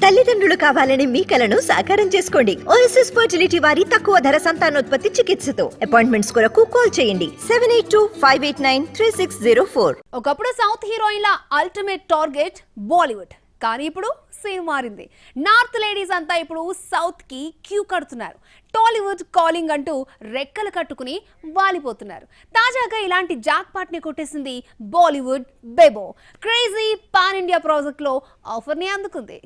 తల్లిదండ్రులు కావాలని మీ కలను సాకారం చేసుకోండి. ఓఎస్ఎస్ ఫర్టిలిటీ వారి తక్కువ ధర సంతానోత్పత్తి చికిత్సతో అపాయింట్మెంట్స్ కొరకు కాల్ చేయండి 7825893604. ఒకప్పుడు సౌత్ హీరోయిన్ల అల్టిమేట్ టార్గెట్ బాలీవుడ్, కానీ ఇప్పుడు సీన్ మారింది. నార్త్ లేడీస్ అంతా ఇప్పుడు సౌత్ కి క్యూ కడుతున్నారు. టాలీవుడ్ కాలింగ్ అంటూ రెక్కలు కట్టుకుని వాలిపోతున్నారు. తాజాగా ఇలాంటి జాక్ పాట్ ని కొట్టేసింది Bollywood Bebo. Crazy pan India project లో ఆఫర్ ని అందుకుంది.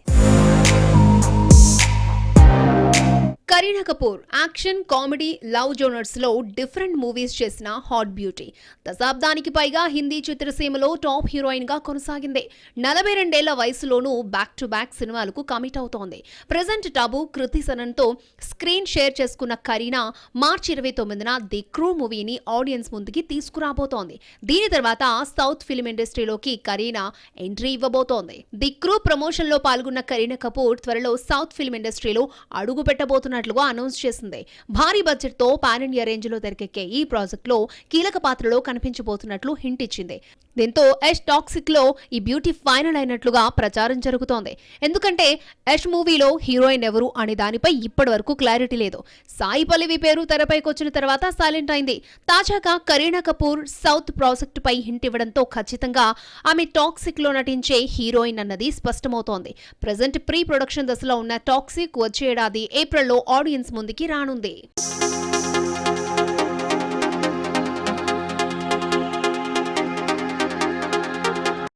Kareena Kapoor action, comedy, love genres లో డిఫరెంట్ మూవీస్ చేసిన హాట్ బ్యూటీ. దశాబ్దానికి పైగా హిందీ చిత్రసీమలో టాప్ హీరోయిన్ గా కొనసాగింది. 42 ఏళ్ల వయసులోనూ బ్యాక్ టు బ్యాక్ సినిమాలకు కమిట్ అవుతోంది. ప్రెజెంట్ టబు, కృతి సనన్ తో స్క్రీన్ షేర్ చేసుకున్న కరీనా మార్చి 29న ది క్రూ మూవీని ఆడియన్స్ ముందుకి తీసుకురాబోతోంది. దీని తర్వాత సౌత్ ఫిల్మ్ ఇండస్ట్రీలోకి కరీనా ఎంట్రీ ఇవ్వబోతోంది. ది క్రూ ప్రమోషన్ లో పాల్గొన్న కరీనా కపూర్ త్వరలో సౌత్ ఫిల్మ్ ఇండస్ట్రీలో అడుగు పెట్టబోతున్నారు అనౌన్స్ చేసింది. భారీ బడ్జెట్ తో పాన్ ఇండియా రేంజ్ లో తెరకెక్కే ఈ ప్రాజెక్ట్ లో కీలక పాత్రలో కనిపించబోతున్నట్లు హింట్ ఇచ్చింది. దీంతో యష్ టాక్సిక్ లో ఈ బ్యూటీ ఫైనల్ అయినట్లుగా ప్రచారం జరుగుతోంది. ఎందుకంటే యష్ మూవీలో హీరోయిన్ ఎవరు అనే దానిపై ఇప్పటి వరకు క్లారిటీ లేదు. సాయి పల్లవి పేరు తెరపైకి వచ్చిన తర్వాత సైలెంట్ అయింది. తాజాగా కరీనా కపూర్ సౌత్ ప్రాజెక్ట్ పై హింట్ ఇవ్వడంతో ఖచ్చితంగా ఆమె టాక్సిక్ లో నటించే హీరోయిన్ అన్నది స్పష్టమవుతోంది. ప్రెజెంట్ ప్రీ ప్రొడక్షన్ దశలో ఉన్న టాక్సిక్ వచ్చే ఏడాది ఏప్రిల్లో ఆడియన్స్ ముందుకి రానుంది.